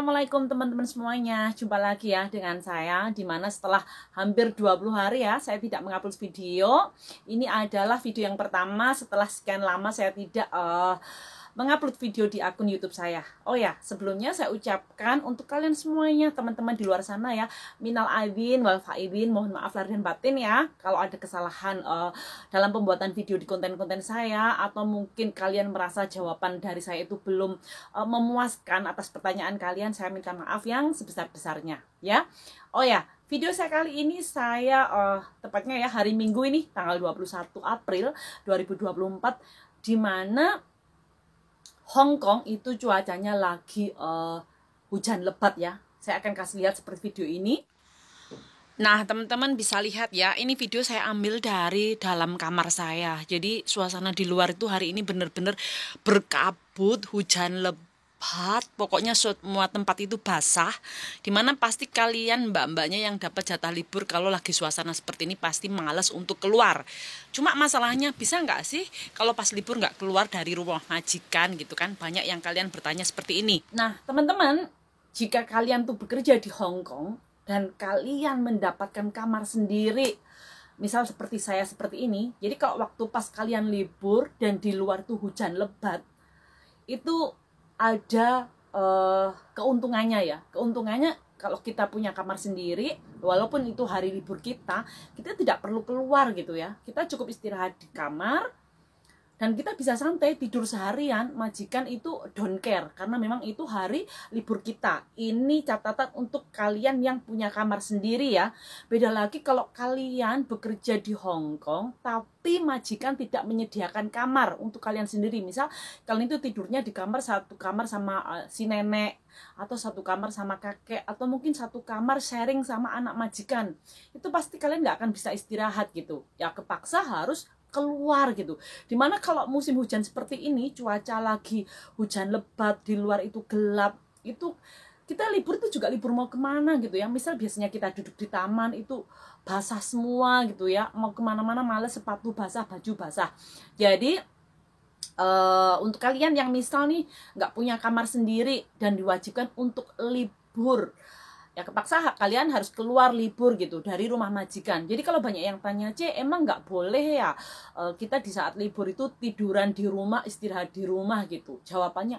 Assalamualaikum teman-teman semuanya. Jumpa lagi ya dengan saya, dimana setelah hampir 20 hari ya saya tidak mengupload video. Ini adalah video yang pertama setelah sekian lama saya tidak mengupload video di akun YouTube saya. Oh ya, sebelumnya saya ucapkan untuk kalian semuanya, teman-teman di luar sana ya, minal aidin wal faidin, mohon maaf lahir dan batin ya kalau ada kesalahan dalam pembuatan video di konten-konten saya, atau mungkin kalian merasa jawaban dari saya itu belum memuaskan atas pertanyaan kalian. Saya minta maaf yang sebesar-besarnya ya. Oh ya, video saya kali ini saya tepatnya ya hari Minggu ini tanggal 21 April 2024, di mana Hong Kong itu cuacanya lagi hujan lebat ya. Saya akan kasih lihat seperti video ini. Nah, teman-teman bisa lihat ya, ini video saya ambil dari dalam kamar saya. Jadi suasana di luar itu hari ini benar-benar berkabut, hujan lebat. Pokoknya semua tempat itu basah. Dimana pasti kalian mbak-mbaknya yang dapat jatah libur kalau lagi suasana seperti ini pasti malas untuk keluar. Cuma masalahnya bisa nggak sih kalau pas libur nggak keluar dari rumah majikan gitu kan? Banyak yang kalian bertanya seperti ini. Nah teman-teman, jika kalian tuh bekerja di Hong Kong dan kalian mendapatkan kamar sendiri, misal seperti saya seperti ini, jadi kalau waktu pas kalian libur dan di luar tuh hujan lebat, itu ada keuntungannya ya. Keuntungannya kalau kita punya kamar sendiri, walaupun itu hari libur kita tidak perlu keluar gitu ya. Kita cukup istirahat di kamar dan kita bisa santai tidur seharian. Majikan itu don't care karena memang itu hari libur kita. Ini catatan untuk kalian yang punya kamar sendiri ya. Beda lagi kalau kalian bekerja di Hong Kong tapi majikan tidak menyediakan kamar untuk kalian sendiri. Misal kalian itu tidurnya di kamar, satu kamar sama si nenek, atau satu kamar sama kakek, atau mungkin satu kamar sharing sama anak majikan. Itu pasti kalian nggak akan bisa istirahat gitu. Ya kepaksa harus keluar gitu. Dimana kalau musim hujan seperti ini, cuaca lagi hujan lebat, di luar itu gelap, itu kita libur itu juga libur mau kemana gitu ya. Misal biasanya kita duduk di taman itu basah semua gitu ya, mau kemana-mana males, sepatu basah, baju basah. Jadi untuk kalian yang misal nih nggak punya kamar sendiri dan diwajibkan untuk libur, ya kepaksa kalian harus keluar libur gitu dari rumah majikan. Jadi kalau banyak yang tanya, emang nggak boleh ya kita di saat libur itu tiduran di rumah, istirahat di rumah gitu? Jawabannya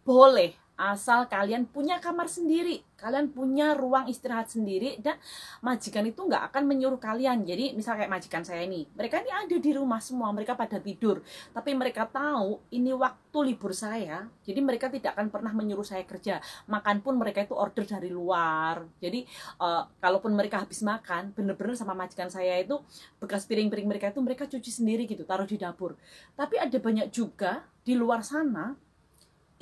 boleh, asal kalian punya kamar sendiri, kalian punya ruang istirahat sendiri, dan majikan itu nggak akan menyuruh kalian. Jadi misal kayak majikan saya ini, mereka ini ada di rumah semua, mereka pada tidur, tapi mereka tahu ini waktu libur saya, jadi mereka tidak akan pernah menyuruh saya kerja. Makan pun mereka itu order dari luar. Jadi kalaupun mereka habis makan, bener-bener sama majikan saya itu bekas piring-piring mereka itu mereka cuci sendiri gitu, taruh di dapur. Tapi ada banyak juga di luar sana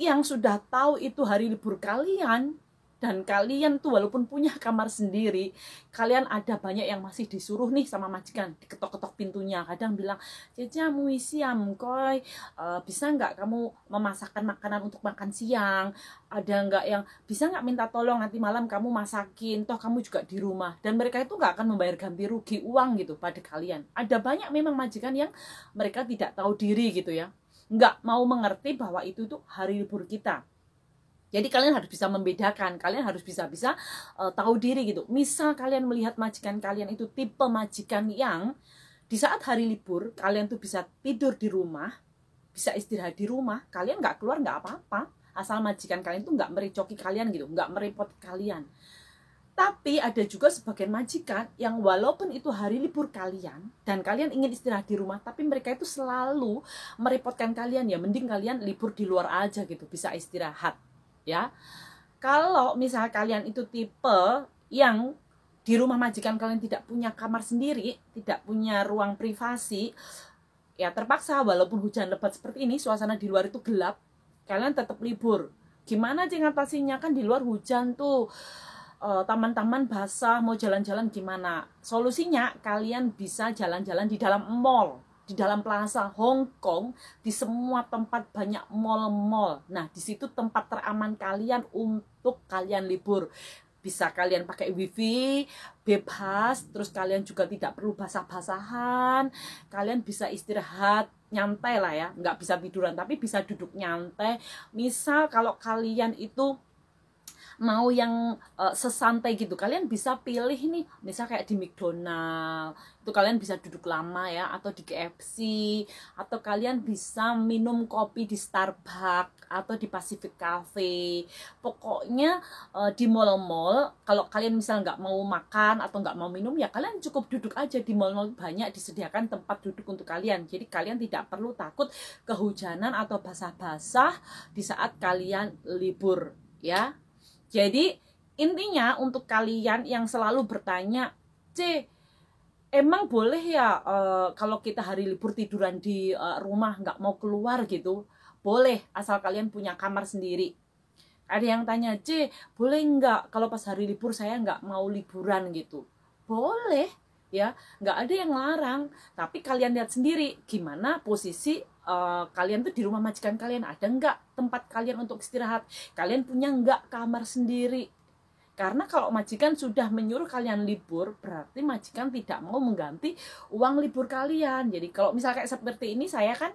yang sudah tahu itu hari libur kalian, dan kalian tuh walaupun punya kamar sendiri, kalian ada banyak yang masih disuruh nih sama majikan, diketok-ketok pintunya, kadang bilang, "Ceca mui siam koi, bisa nggak kamu memasakkan makanan untuk makan siang? Ada nggak yang bisa nggak minta tolong nanti malam kamu masakin, toh kamu juga di rumah." Dan mereka itu nggak akan membayar ganti rugi uang gitu pada kalian. Ada banyak memang majikan yang mereka tidak tahu diri gitu ya, nggak mau mengerti bahwa itu tuh hari libur kita. Jadi kalian harus bisa membedakan, kalian harus bisa tahu diri gitu. Misal kalian melihat majikan kalian itu tipe majikan yang di saat hari libur kalian tuh bisa tidur di rumah, bisa istirahat di rumah, kalian nggak keluar nggak apa-apa, asal majikan kalian tuh nggak merecoki kalian gitu, nggak merepot kalian. Tapi ada juga sebagian majikan yang walaupun itu hari libur kalian dan kalian ingin istirahat di rumah, tapi mereka itu selalu merepotkan kalian. Ya mending kalian libur di luar aja gitu, bisa istirahat ya. Kalau misal kalian itu tipe yang di rumah majikan kalian tidak punya kamar sendiri, tidak punya ruang privasi, ya terpaksa walaupun hujan lebat seperti ini, suasana di luar itu gelap, kalian tetap libur. Gimana sih ngatasinya? Kan di luar hujan tuh, taman-taman basah, mau jalan-jalan gimana? Solusinya kalian bisa jalan-jalan di dalam mall, di dalam plaza Hong Kong, di semua tempat banyak mall-mall. Nah, di situ tempat teraman kalian untuk kalian libur. Bisa kalian pakai wifi bebas, terus kalian juga tidak perlu basah-basahan, kalian bisa istirahat nyantai lah ya, nggak bisa tiduran tapi bisa duduk nyantai. Misal kalau kalian itu mau yang sesantai gitu, kalian bisa pilih nih, misal kayak di McDonald itu kalian bisa duduk lama ya, atau di KFC, atau kalian bisa minum kopi di Starbucks atau di Pacific Cafe. Pokoknya di mall-mall, kalau kalian misal nggak mau makan atau nggak mau minum ya kalian cukup duduk aja di mall-mall, banyak disediakan tempat duduk untuk kalian. Jadi kalian tidak perlu takut kehujanan atau basah-basah di saat kalian libur ya. Jadi intinya untuk kalian yang selalu bertanya, emang boleh ya kalau kita hari libur tiduran di rumah nggak mau keluar gitu? Boleh, asal kalian punya kamar sendiri. Ada yang tanya, boleh nggak kalau pas hari libur saya nggak mau liburan gitu? Boleh ya, nggak ada yang larang. Tapi kalian lihat sendiri gimana posisi kalian tuh di rumah majikan kalian, ada nggak tempat kalian untuk istirahat? Kalian punya nggak kamar sendiri? Karena kalau majikan sudah menyuruh kalian libur, berarti majikan tidak mau mengganti uang libur kalian. Jadi kalau misalnya kayak seperti ini, saya kan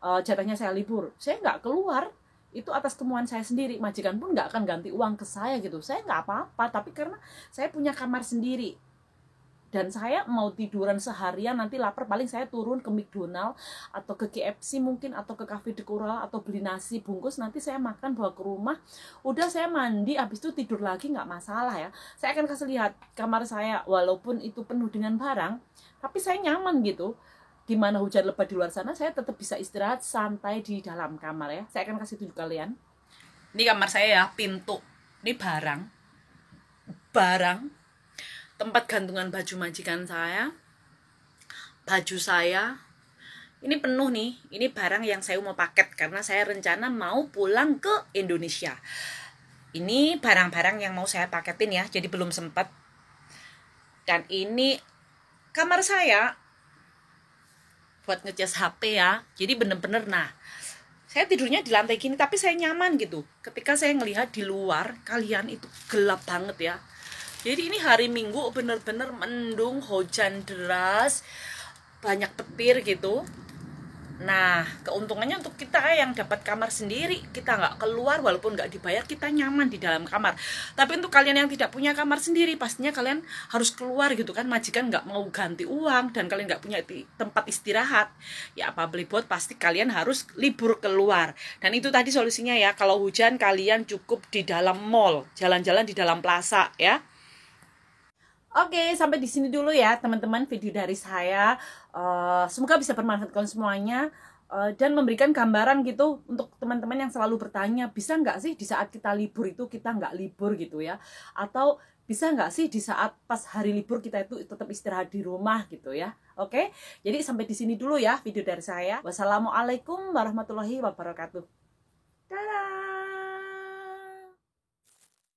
jatahnya saya libur, saya nggak keluar, itu atas kemauan saya sendiri. Majikan pun nggak akan ganti uang ke saya gitu. Saya nggak apa-apa, tapi karena saya punya kamar sendiri. Dan saya mau tiduran seharian, nanti lapar paling saya turun ke McDonald atau ke KFC mungkin, atau ke Cafe de Coral, atau beli nasi bungkus, nanti saya makan bawa ke rumah, udah saya mandi, habis itu tidur lagi, nggak masalah ya. Saya akan kasih lihat kamar saya, walaupun itu penuh dengan barang, tapi saya nyaman gitu. Dimana hujan lebat di luar sana, saya tetap bisa istirahat santai di dalam kamar ya. Saya akan kasih tunjuk kalian. Ini kamar saya ya, pintu, ini barang, tempat gantungan baju majikan saya, baju saya, ini penuh nih. Ini barang yang saya mau paket karena saya rencana mau pulang ke Indonesia. Ini barang-barang yang mau saya paketin ya, jadi belum sempat. Dan ini kamar saya buat ngecas HP ya, jadi bener-bener, nah saya tidurnya di lantai gini tapi saya nyaman gitu. Ketika saya ngelihat di luar, kalian itu gelap banget ya. Jadi ini hari Minggu bener-bener mendung, hujan deras, banyak petir gitu. Nah, keuntungannya untuk kita yang dapat kamar sendiri, kita nggak keluar, walaupun nggak dibayar, kita nyaman di dalam kamar. Tapi untuk kalian yang tidak punya kamar sendiri, pastinya kalian harus keluar gitu kan. Majikan nggak mau ganti uang, dan kalian nggak punya tempat istirahat. Ya apa beli buat, pasti kalian harus libur keluar. Dan itu tadi solusinya ya, kalau hujan kalian cukup di dalam mall, jalan-jalan di dalam plaza ya. Oke, sampai di sini dulu ya teman-teman video dari saya. Semoga bisa bermanfaat kalian semuanya dan memberikan gambaran gitu untuk teman-teman yang selalu bertanya, bisa nggak sih di saat kita libur itu kita nggak libur gitu ya? Atau bisa nggak sih di saat pas hari libur kita itu tetap istirahat di rumah gitu ya? Oke, jadi sampai di sini dulu ya video dari saya. Wassalamualaikum warahmatullahi wabarakatuh. Dadah!